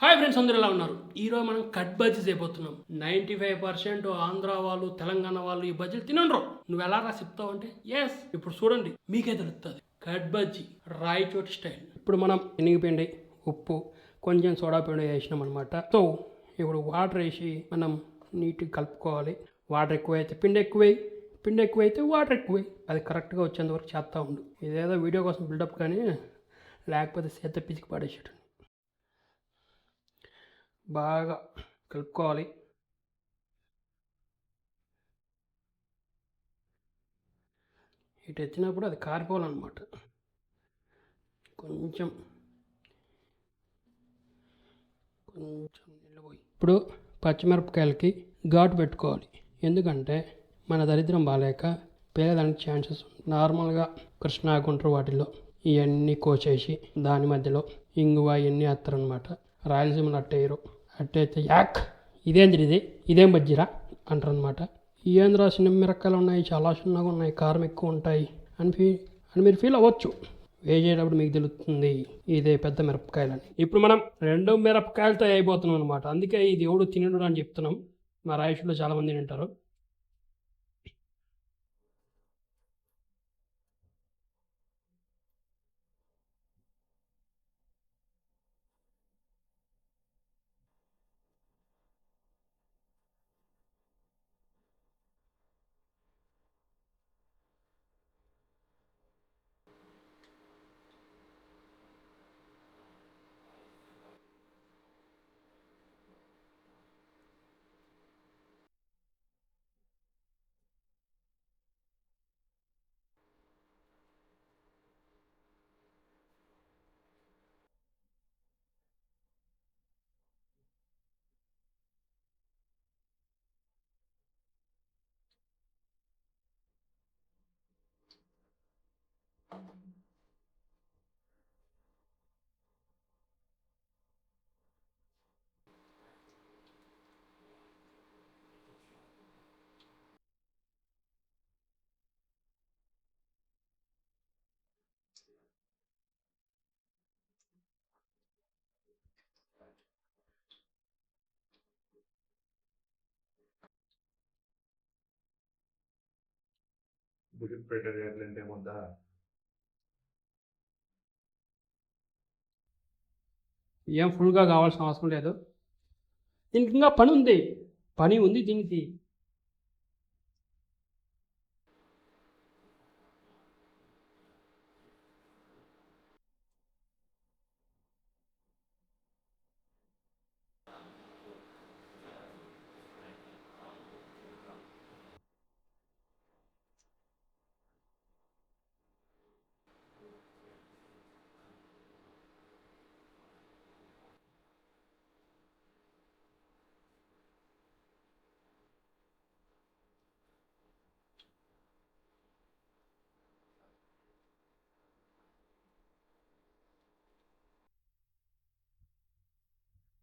Hi friends, అందరూ ఎలా ఉన్నారు? ఈరోజు మనం కట్ బజ్జీస్ అయిపోతున్నాం. 95% ఆంధ్ర వాళ్ళు, తెలంగాణ వాళ్ళు ఈ బజ్జీలు తినరు. నువ్వు ఎలా చెప్తావు అంటే ఎస్, ఇప్పుడు చూడండి మీకే తెలుస్తుంది. Cut bajji Rayachoti style. ఇప్పుడు మనం శనగపిండి, ఉప్పు, కొంచెం సోడా పిండి వేసినాం అనమాట. సో ఇప్పుడు వాటర్ వేసి మనం నీట్గా కలుపుకోవాలి. వాటర్ ఎక్కువైతే పిండి ఎక్కువైతే వాటర్ ఎక్కువై, అది కరెక్ట్గా వచ్చేంత వరకు చేస్తూ ఉండు. ఇదేదో వీడియో కోసం బిల్డప్, కానీ లేకపోతే చేత పిసికి పడేసేటండి. బాగా కలుపుకోవాలి. ఇటు వచ్చినప్పుడు అది కారిపోవాలన్నమాట. కొంచెం నీళ్ళు పోయి ఇప్పుడు పచ్చిమిరపకాయలకి ఘాటు పెట్టుకోవాలి. ఎందుకంటే మన దరిద్రం బాగాలేక పేదడానికి ఛాన్సెస్ నార్మల్గా కృష్ణా గుంటూరు వాటిల్లో ఇవన్నీ కోసేసి దాని మధ్యలో ఇంగువ ఇవన్నీ వేస్తారనమాట. రాయలసీమలో అట్టేయరు. అట్టయితే యాక్ ఇదేం బజ్జీరా అంటారనమాట. ఏం చిన్న మిరపకాయలు ఉన్నాయి, చాలా చిన్నగా ఉన్నాయి, కారం ఎక్కువ ఉంటాయి అని మీరు ఫీల్ అవ్వచ్చు. వేసేటప్పుడు మీకు తెలుస్తుంది ఇదే పెద్ద మిరపకాయలని. ఇప్పుడు మనం 2 మిరపకాయలతో అయిపోతున్నాం అనమాట. అందుకే ఇది ఎవడు తినడు అని చెప్తున్నాం. మా రాయలసీమలో చాలామంది తింటారు. ప్రిపేర్ చేయాలంటే ఏముందా? ఏం ఫుల్గా కావాల్సిన అవసరం లేదు. దీనికి ఇంకా పని ఉంది దీనికి.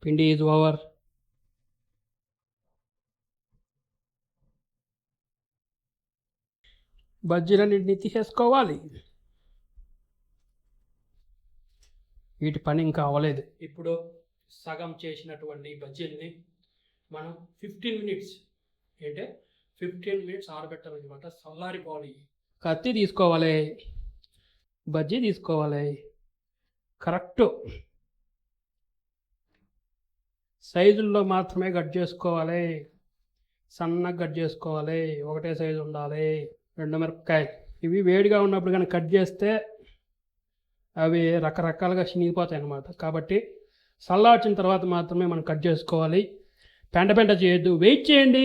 పిండి ఈజ్ ఓవర్. బజ్జీలన్నింటినీ తీసేసుకోవాలి. వీటి పని ఇంకా అవ్వలేదు. ఇప్పుడు సగం చేసినటువంటి బజ్జీల్ని మనం 15 మినిట్స్ అంటే 15 మినిట్స్ ఆరబెట్టాలన్నమాట. చల్లారిపోవాలి. కత్తి తీసుకోవాలి, బజ్జీ తీసుకోవాలి, కరెక్ట్ సైజుల్లో మాత్రమే కట్ చేసుకోవాలి. సన్నగా కట్ చేసుకోవాలి. ఒకటే సైజు ఉండాలి. 2 మిరపకాయలు ఇవి వేడిగా ఉన్నప్పుడు కానీ కట్ చేస్తే అవి రకరకాలుగా చినిగిపోతాయి అన్నమాట. కాబట్టి చల్లార్చిన తర్వాత మాత్రమే మనం కట్ చేసుకోవాలి. పెంట చేయొద్దు. వెయిట్ చేయండి.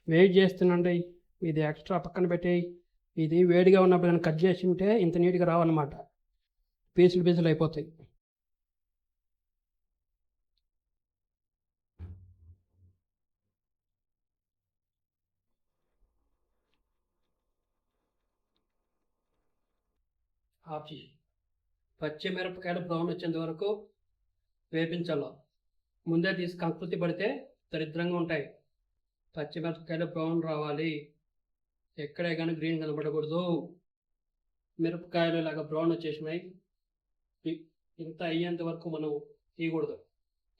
వెయిట్ చేస్తుండండి. ఇది ఎక్స్ట్రా పక్కన పెట్టి ఇది వేడిగా ఉన్నప్పుడు కానీ కట్ చేసి ఉంటే ఇంత నీట్గా రావన్నమాట. పీసులు అయిపోతాయి. ఆఫ్ పచ్చిమిరపకాయలు బ్రౌన్ వచ్చేంత వరకు వేపించాలి. ముందే తీసి కంకృతి పడితే దరిద్రంగా ఉంటాయి. పచ్చిమిరపకాయలు బ్రౌన్ రావాలి. ఎక్కడే కానీ గ్రీన్ కనబడకూడదు. మిరపకాయలు ఇలాగ బ్రౌన్ వచ్చేసినాయి. ఇంత అయ్యేంత వరకు మనం తీయకూడదు.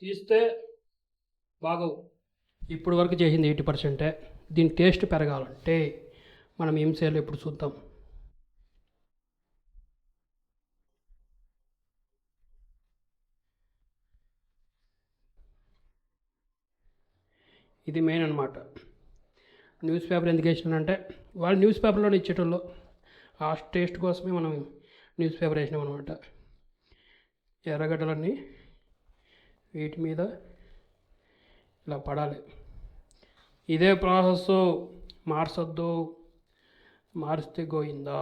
తీస్తే బాగోవు. ఇప్పుడు వరకు చేసింది 80%. దీని టేస్ట్ పెరగాలంటే మనం ఏం చేయాలో ఇప్పుడు చూద్దాం. ఇది మెయిన్ అనమాట. న్యూస్ పేపర్ ఎందుకు వేసినానంటే వాళ్ళు న్యూస్ పేపర్లోనే ఇచ్చేటోళ్ళు, ఆ టేస్ట్ కోసమే మనం న్యూస్ పేపర్ వేసినాం అనమాట. ఎర్రగడ్డలన్నీ వీటి మీద ఇలా పడాలి. ఇదే ప్రాసెస్ మార్చొద్దు, మారిస్తే గోయిందా.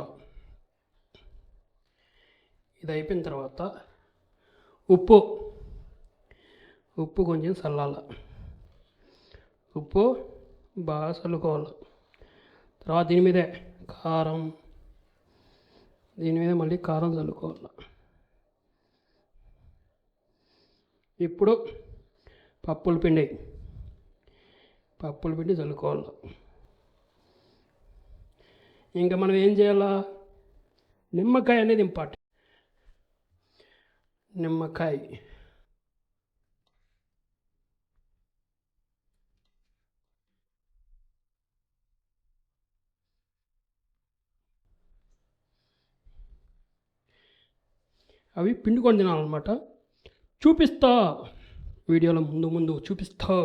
ఇది అయిపోయిన తర్వాత ఉప్పు కొంచెం చల్లాల. ఉప్పు బాగా చల్లుకోవాలి. తర్వాత దీని మీదే కారం, దీని మీద మళ్ళీ కారం చల్లుకోవాలి. ఇప్పుడు పప్పుల పిండి చల్లుకోవాలి. ఇంకా మనం ఏం చేయాలా, నిమ్మకాయ అనేది ఇంపార్టెంట్. నిమ్మకాయ అవి పిండుకొని తినాలన్నమాట. చూపిస్తా వీడియోలో ముందు చూపిస్తా.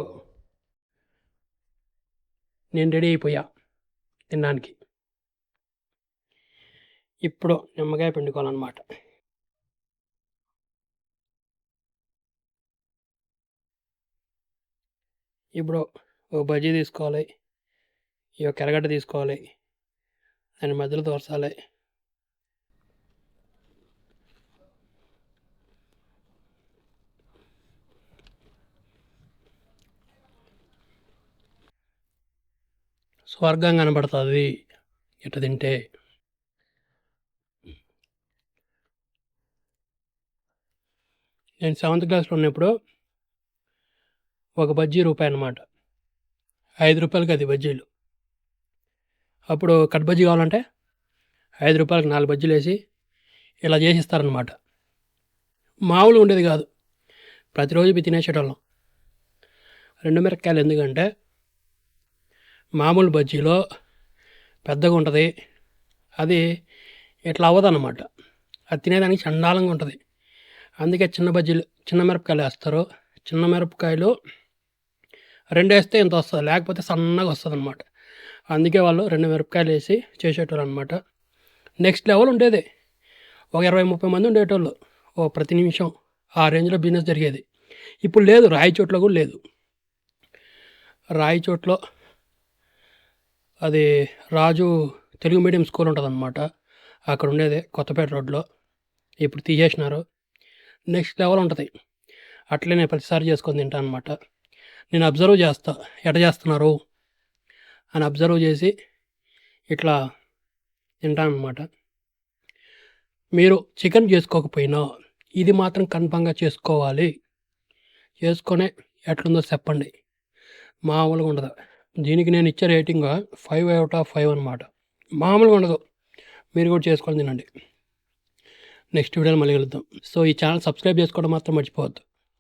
నేను రెడీ అయిపోయా తినడానికి. ఇప్పుడు నిమ్మకాయ పిండుకోవాలన్నమాట. ఇప్పుడు ఒక బజ్జీ తీసుకోవాలి, ఈ యొక్క ఎర్రగడ్డ తీసుకోవాలి, దాని మధ్యలో దోర్చాలి. స్వర్గం కనబడుతుంది ఇట్లా తింటే. నేను 7th క్లాస్లో ఉన్నప్పుడు ఒక బజ్జీ రూపాయి అన్నమాట. 5 రూపాయలకి అది బజ్జీలు. అప్పుడు కట్ బజ్జీ కావాలంటే 5 రూపాయలకి 4 బజ్జీలు వేసి ఇలా చేసిస్తారనమాట. మామూలుగా ఉండేది కాదు, ప్రతిరోజు ఇవి తినేసేటోళ్ళం. 2 మిరపకాయలు ఎందుకంటే మామూలు బజ్జీలో పెద్దగా ఉంటుంది, అది ఇట్లా అవ్వదన్నమాట. అది తినేదానికి చండాలంగా ఉంటుంది. అందుకే చిన్న మిరపకాయలు వేస్తారు. చిన్న మిరపకాయలు 2 వేస్తే ఇంత వస్తుంది, లేకపోతే సన్నగా వస్తుంది అనమాట. అందుకే వాళ్ళు 2 మిరపకాయలు వేసి చేసేటోళ్ళు అనమాట. నెక్స్ట్ లెవెల్ ఉండేది. ఒక 20-30 మంది ఉండేటోళ్ళు ప్రతి నిమిషం. ఆ రేంజ్లో బిజినెస్ జరిగేది. ఇప్పుడు లేదు, రాయచోట్లో కూడా లేదు. రాయచోట్లో అది రాజు తెలుగు మీడియం స్కూల్ ఉంటుంది అనమాట, అక్కడ ఉండేది కొత్తపేట రోడ్లో. ఇప్పుడు తీసేసినారు. నెక్స్ట్ లెవెల్ ఉంటుంది. అట్లే నేను ప్రతిసారి చేసుకొని తింటాను అనమాట. నేను అబ్జర్వ్ చేస్తా, ఎట్లా చేస్తున్నారు అని అబ్జర్వ్ చేసి ఇట్లా తింటాను అనమాట. మీరు చికెన్ చేసుకోకపోయినా ఇది మాత్రం కన్ఫామ్గా చేసుకోవాలి. చేసుకొని ఎట్లుందో చెప్పండి, మామూలుగా ఉండదు. దీనికి నేను ఇచ్చే రేటింగ్ 5/5 అనమాట. మామూలుగా ఉండదు. మీరు కూడా చేసుకొని తినండి. నెక్స్ట్ వీడియోలో మళ్ళీ కలుద్దాం. సో ఈ ఛానల్ సబ్స్క్రైబ్ చేసుకోవడం మాత్రం మర్చిపోవద్దు.